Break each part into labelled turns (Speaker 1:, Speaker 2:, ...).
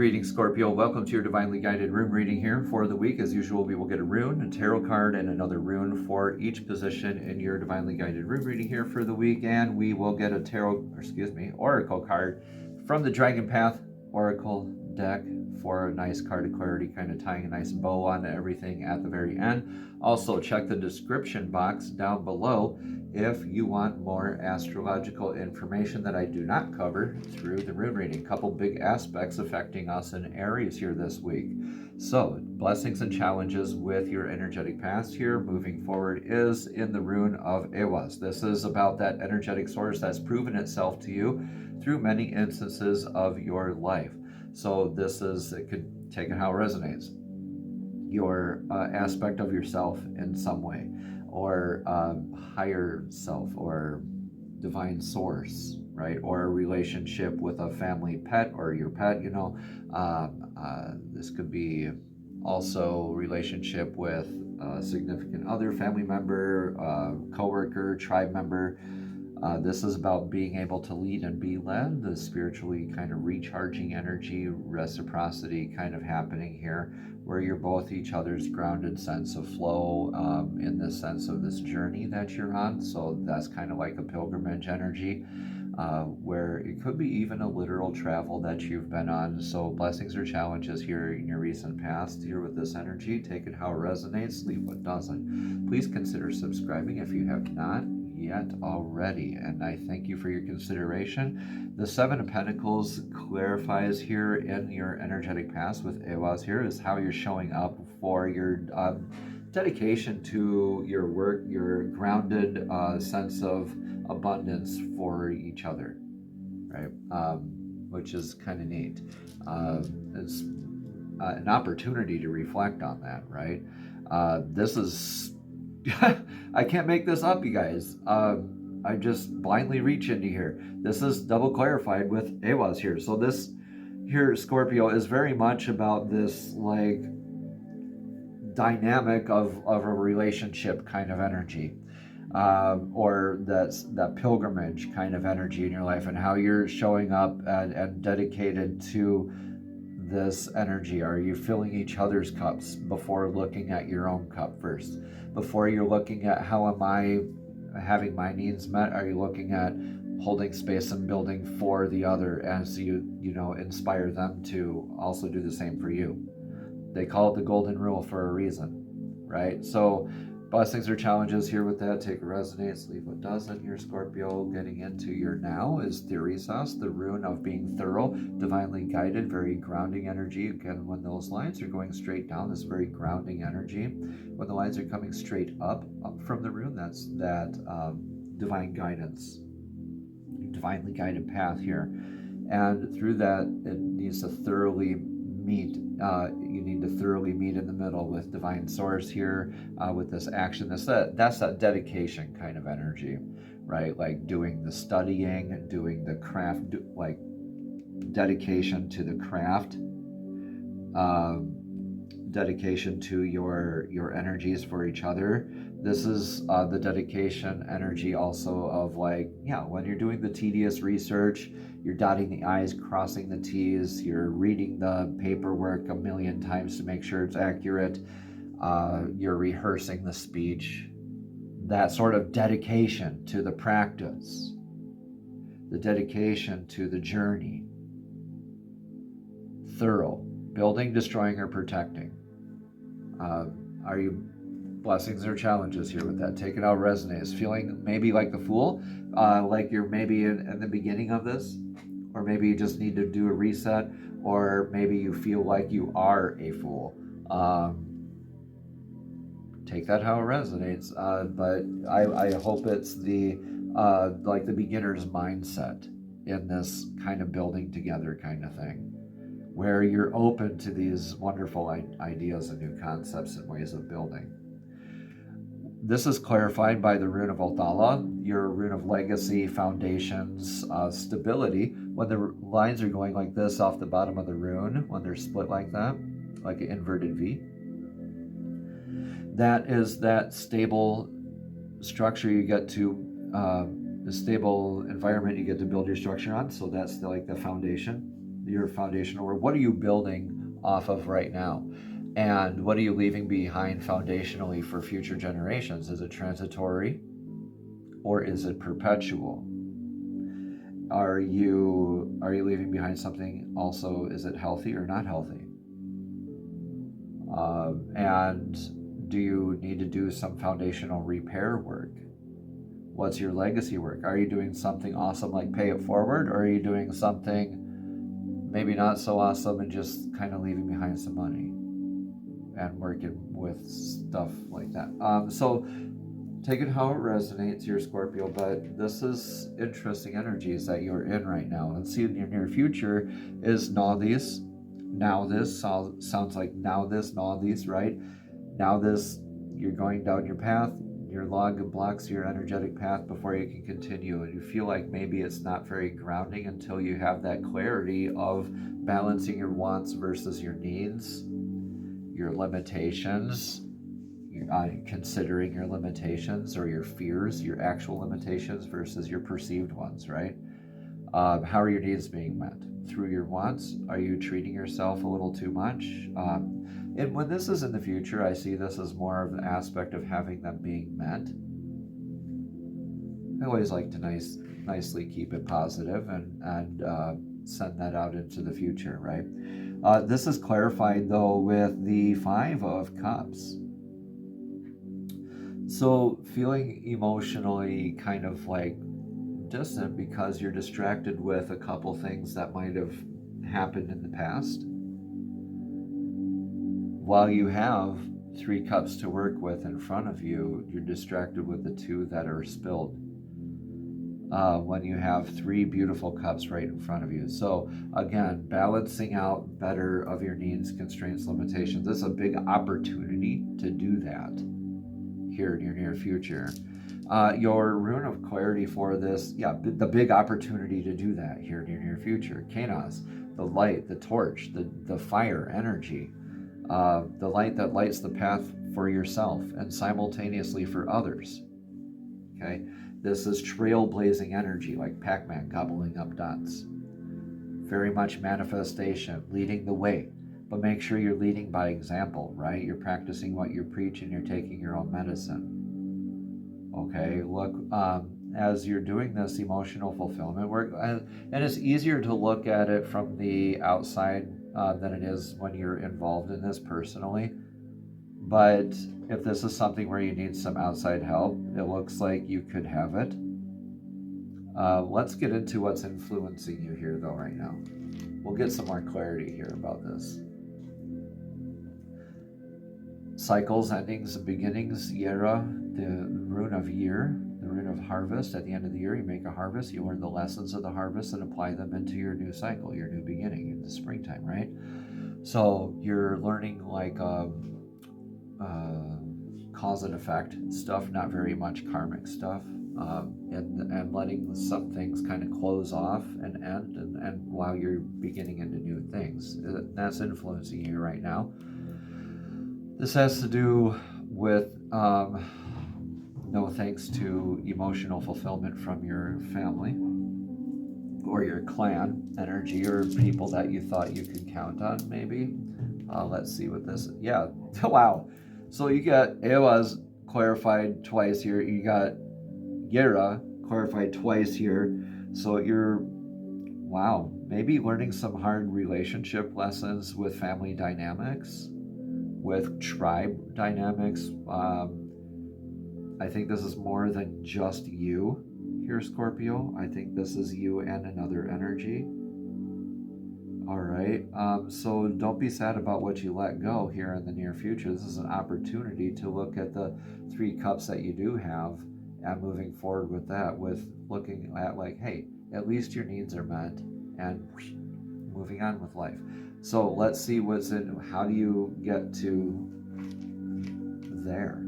Speaker 1: Greetings, Scorpio. Welcome to your divinely guided rune reading here for the week. As usual, we will get a rune, a tarot card, and another rune for each position in your divinely guided rune reading here for the week. And we will get a oracle card from the Dragon Path Oracle deck for a nice card of clarity, kind of tying a nice bow on everything at the very end. Also, check the description box down below if you want more astrological information that I do not cover through the rune reading. A couple big aspects affecting us in Aries here this week. So, blessings and challenges with your energetic past here moving forward is in the rune of Aries. This is about that energetic source that's proven itself to you through many instances of your life. So it could take it how it resonates. Your aspect of yourself in some way, or higher self, or divine source, right? Or a relationship with a family pet or your pet, this could be also relationship with a significant other, family member, coworker, tribe member. This is about being able to lead and be led, the spiritually kind of recharging energy, reciprocity kind of happening here, where you're both each other's grounded sense of flow in the sense of this journey that you're on. So that's kind of like a pilgrimage energy, where it could be even a literal travel that you've been on. So blessings or challenges here in your recent past here with this energy. Take it how it resonates, leave what doesn't. Please consider subscribing if you have not yet already, and I thank you for your consideration. The Seven of Pentacles clarifies here in your energetic past with Aries here is how you're showing up for your dedication to your work, your grounded sense of abundance for each other, right? Which is kind of neat. It's an opportunity to reflect on that, right? This is I can't make this up, you guys. I just blindly reach into here. This is double clarified with Aries here. So this here, Scorpio, is very much about this like dynamic of a relationship kind of energy, or that pilgrimage kind of energy in your life, and how you're showing up and dedicated to this energy. Are you filling each other's cups before looking at your own cup first? Before you're looking at how am I having my needs met, are you looking at holding space and building for the other as you inspire them to also do the same for you? They call it the golden rule for a reason, right? So blessings or challenges here with that. Take what resonates, leave what doesn't. Your Scorpio, getting into your now is Therisas, the rune of being thorough, divinely guided, very grounding energy. Again, when those lines are going straight down, this very grounding energy. When the lines are coming straight up from the rune, that's that divine guidance, divinely guided path here. And through that, it needs to thoroughly meet. You need to thoroughly meet in the middle with divine source here, with this action. That's that dedication kind of energy, right? Like doing the studying, doing the craft, like dedication to the craft, dedication to your energies for each other. This is the dedication energy also of when you're doing the tedious research, you're dotting the I's, crossing the T's, you're reading the paperwork a million times to make sure it's accurate, you're rehearsing the speech, that sort of dedication to the practice, the dedication to the journey, thorough, building, destroying, or protecting. Are you blessings or challenges here with that? Take it how it resonates. Feeling maybe like the fool, like you're maybe in the beginning of this, or maybe you just need to do a reset, or maybe you feel like you are a fool. Take that how it resonates. But I hope it's the the beginner's mindset in this kind of building together kind of thing, where you're open to these wonderful ideas and new concepts and ways of building. This is clarified by the rune of Othala, your rune of legacy, foundations, stability. When the lines are going like this off the bottom of the rune, when they're split like that, like an inverted V, that is that stable structure you get to, the stable environment you get to build your structure on. So that's like the foundation. your foundational work. What are you building off of right now? And what are you leaving behind foundationally for future generations? Is it transitory or is it perpetual? Are you leaving behind something also? Is it healthy or not healthy? And do you need to do some foundational repair work? What's your legacy work? Are you doing something awesome like pay it forward, or are you doing something maybe not so awesome and just kind of leaving behind some money and working with stuff like that? So take it how it resonates, your Scorpio, but this is interesting energies that you're in right now. And see in your near future is now this sounds like now this, right? Now this, you're going down your path, your log blocks your energetic path before you can continue, and you feel like maybe it's not very grounding until you have that clarity of balancing your wants versus your needs, your limitations, considering your limitations or your fears, your actual limitations versus your perceived ones, right? How are your needs being met? Through your wants? Are you treating yourself a little too much? And when this is in the future, I see this as more of an aspect of having them being met. I always like to nicely keep it positive and send that out into the future, right? This is clarified, though, with the 5 of Cups. So feeling emotionally kind of like distant because you're distracted with a couple things that might have happened in the past, while you have 3 cups to work with in front of you, you're distracted with the 2 that are spilled. When you have 3 beautiful cups right in front of you. So again, balancing out better of your needs, constraints, limitations. This is a big opportunity to do that here in your near future. Your rune of clarity for this, the big opportunity to do that here in your near future. Kanos, the light, the torch, the fire energy, the light that lights the path for yourself and simultaneously for others. Okay, this is trailblazing energy, like Pac-Man gobbling up dots. Very much manifestation, leading the way. But make sure you're leading by example, right? You're practicing what you preach and you're taking your own medicine. Okay, look, as you're doing this emotional fulfillment work, and it's easier to look at it from the outside than it is when you're involved in this personally. But if this is something where you need some outside help, it looks like you could have it. Let's get into what's influencing you here, though, right now. We'll get some more clarity here about this. Cycles, endings, and beginnings, Yera, the rune of year, the rune of harvest. At the end of the year, you make a harvest, you learn the lessons of the harvest and apply them into your new cycle, your new beginning in the springtime, right? So you're learning like cause and effect stuff, not very much karmic stuff, and letting some things kind of close off and end, and while you're beginning into new things. That's influencing you right now. This has to do with no thanks to emotional fulfillment from your family or your clan energy or people that you thought you could count on, maybe. Let's see what this, wow. So you got Ewas clarified twice here. You got Yera clarified twice here. So you're, wow, maybe learning some hard relationship lessons with family dynamics, with tribe dynamics. I think this is more than just you here, Scorpio. I think this is you and another energy. All right, so don't be sad about what you let go here in the near future. This is an opportunity to look at the 3 cups that you do have and moving forward with that, with looking at like, hey, at least your needs are met, and moving on with life. So let's see what's in, how do you get to there?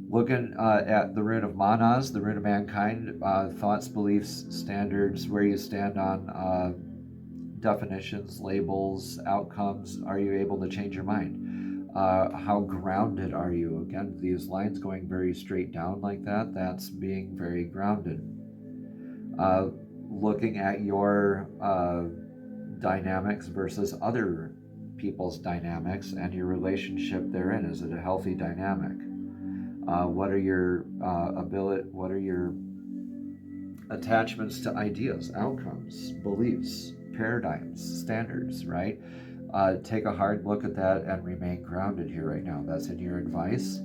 Speaker 1: Looking at the rune of Manas, the rune of mankind, thoughts, beliefs, standards, where you stand on definitions, labels, outcomes. Are you able to change your mind? How grounded are you? Again, these lines going very straight down like that, that's being very grounded. looking at your dynamics versus other people's dynamics and your relationship therein. Is it a healthy dynamic? What are your what are your attachments to ideas, outcomes, beliefs, paradigms, standards, right? Take a hard look at that and remain grounded here right now. That's in your advice.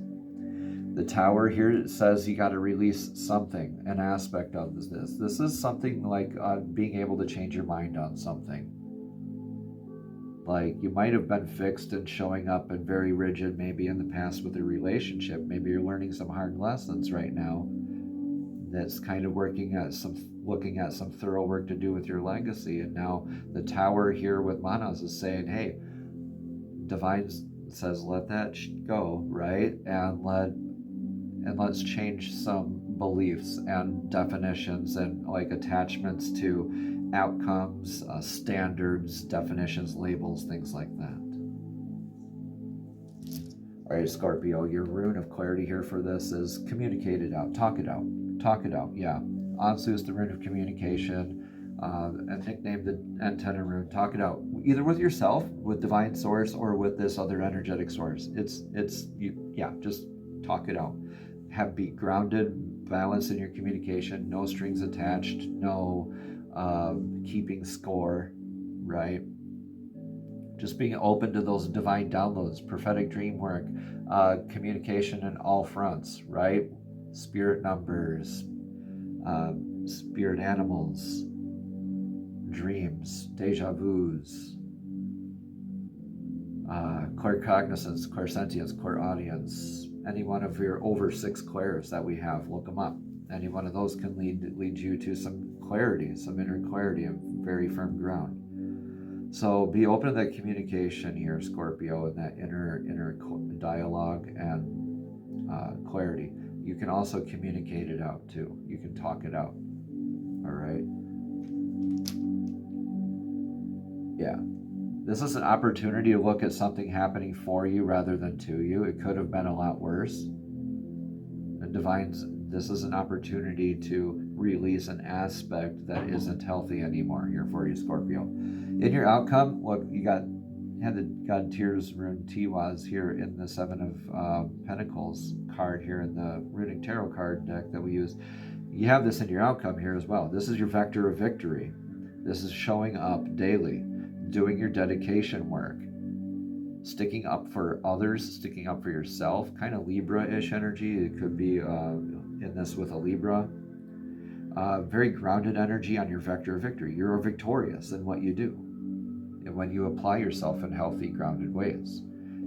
Speaker 1: The Tower here says you got to release something, an aspect of this. This is something like being able to change your mind on something. Like you might have been fixed and showing up and very rigid maybe in the past with a relationship. Maybe you're learning some hard lessons right now. That's kind of looking at some thorough work to do with your legacy. And now the Tower here with Manas is saying, hey, Divine says let that go, right? And let's change some beliefs and definitions and like attachments to outcomes, standards, definitions, labels, things like that. All right, Scorpio, your rune of clarity here for this is communicate it out, talk it out. Talk it out, yeah. Ansu is the rune of communication, and nicknamed the antenna rune. Talk it out, either with yourself, with divine source, or with this other energetic source. Just talk it out. Be grounded, balance in your communication, no strings attached, no keeping score, right? Just being open to those divine downloads, prophetic dream work, communication in all fronts, right? Spirit numbers, spirit animals, dreams, deja vus, claircognizance, clairsentience, clairaudience, any one of your over 6 clairs that we have, look them up. Any one of those can lead you to some clarity, some inner clarity of very firm ground. So be open to that communication here, Scorpio, and that inner dialogue and clarity. You can also communicate it out too. You can talk it out. All right. Yeah. This is an opportunity to look at something happening for you rather than to you. It could have been a lot worse. And this is an opportunity to release an aspect that isn't healthy anymore here for you, Scorpio. In your outcome, look, you had the God Tears rune Tiwaz here in the 7 of Pentacles card here in the Runic Tarot card deck that we use. You have this in your outcome here as well. This is your vector of victory. This is showing up daily, doing your dedication work, sticking up for others, sticking up for yourself, kind of Libra-ish energy. It could be in this with a Libra. Very grounded energy on your vector of victory. You're victorious in what you do. And when you apply yourself in healthy, grounded ways,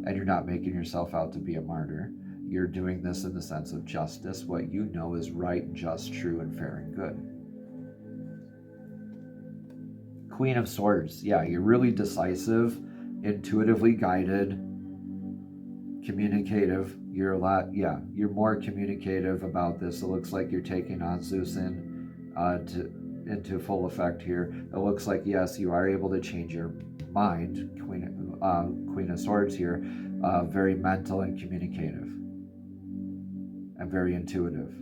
Speaker 1: and you're not making yourself out to be a martyr, you're doing this in the sense of justice, what you know is right, just, true, and fair and good. Queen of Swords, yeah, you're really decisive, intuitively guided, communicative. You're more communicative about this. It looks like you're taking on Zeus into full effect here. It looks like, yes, you are able to change your mind, Queen of Swords here, very mental and communicative and very intuitive.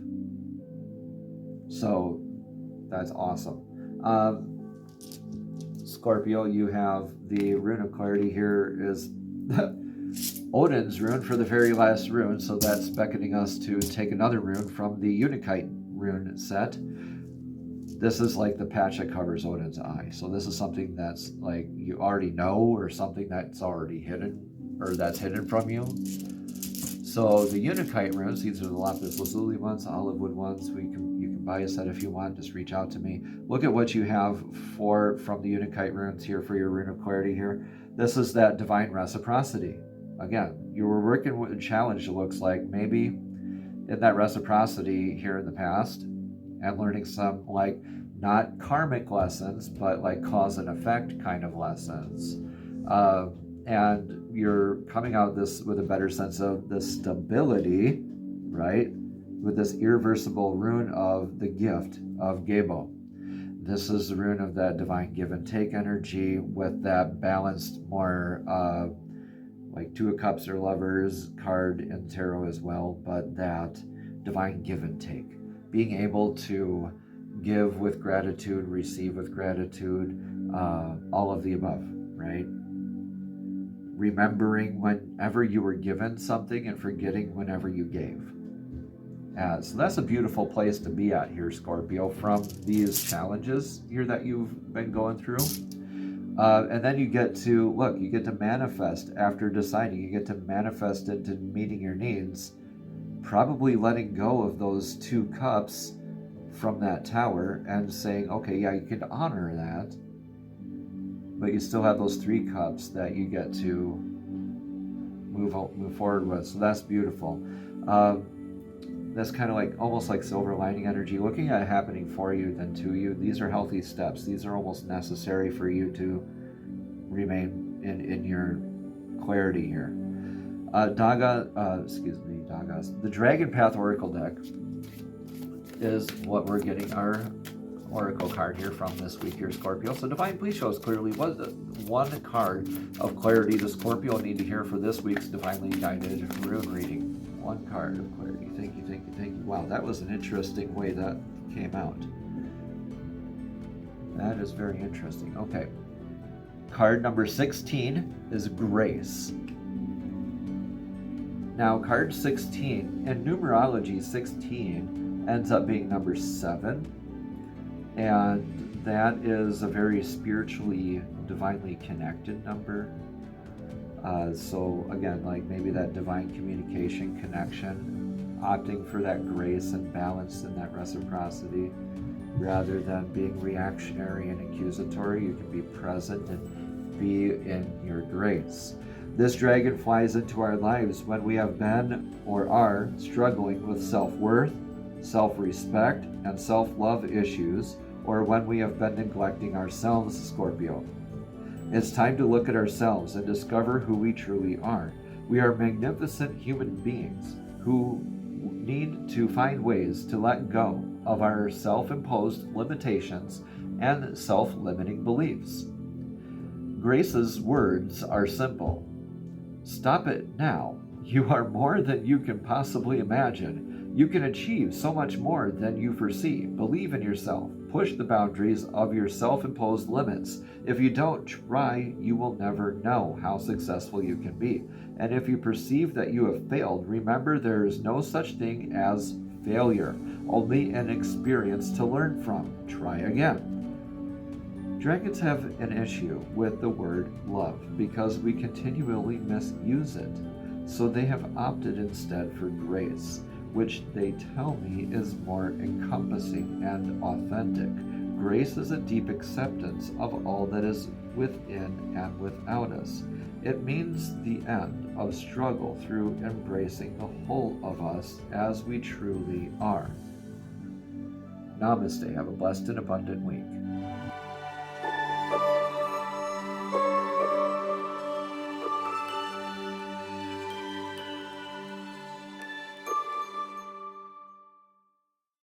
Speaker 1: So that's awesome. Scorpio, you have the rune of clarity here is Odin's rune for the very last rune, so that's beckoning us to take another rune from the Unikite rune set. This is like the patch that covers Odin's eye. So this is something that's like you already know, or something that's already hidden, or that's hidden from you. So the Unikite runes, these are the lapis lazuli ones, olive wood ones. You can buy a set if you want. Just reach out to me. Look at what you have from the Unikite runes here for your rune of clarity here. This is that divine reciprocity. Again, you were working with a challenge, it looks like, maybe in that reciprocity here in the past, and learning some, like, not karmic lessons, but like cause and effect kind of lessons. And you're coming out of this with a better sense of the stability, right? With this irreversible rune of the gift of Gebo. This is the rune of that divine give and take energy with that balanced, more like 2 of Cups or Lovers card in tarot as well, but that divine give and take. Being able to give with gratitude, receive with gratitude, all of the above, right? Remembering whenever you were given something and forgetting whenever you gave. So that's a beautiful place to be at here, Scorpio, from these challenges here that you've been going through. And then you get to, look, you get to manifest after deciding. You get to manifest into meeting your needs, probably letting go of those 2 cups from that tower and saying, okay, yeah, you can honor that, but you still have those 3 cups that you get to move forward with. So that's beautiful. That's kind of like almost like silver lining energy, looking at it happening for you than to you. These are healthy steps. These are almost necessary for you to remain in your clarity here. The Dragon Path Oracle deck is what we're getting our Oracle card here from this week here, Scorpio. So Divine, please show us clearly what one card of clarity the Scorpio need to hear for this week's Divinely Guided Rune reading. One card of clarity. Thank you, thank you, thank you. Wow, that was an interesting way that came out. That is very interesting. Okay. Card number 16 is Grace. Now, card 16, in numerology, 16 ends up being number 7. And that is a very spiritually, divinely connected number. So again, like maybe that divine communication connection, opting for that grace and balance and that reciprocity, rather than being reactionary and accusatory. You can be present and be in your grace. This dragon flies into our lives when we have been or are struggling with self-worth, self-respect, and self-love issues, or when we have been neglecting ourselves, Scorpio. It's time to look at ourselves and discover who we truly are. We are magnificent human beings who need to find ways to let go of our self-imposed limitations and self-limiting beliefs. Grace's words are simple. Stop it now. You are more than you can possibly imagine. You can achieve so much more than you foresee. Believe in yourself. Push the boundaries of your self-imposed limits. If you don't try, you will never know how successful you can be. And if you perceive that you have failed, remember there is no such thing as failure, only an experience to learn from. Try again. Dragons have an issue with the word love because we continually misuse it. So they have opted instead for grace, which they tell me is more encompassing and authentic. Grace is a deep acceptance of all that is within and without us. It means the end of struggle through embracing the whole of us as we truly are. Namaste. Have a blessed and abundant week.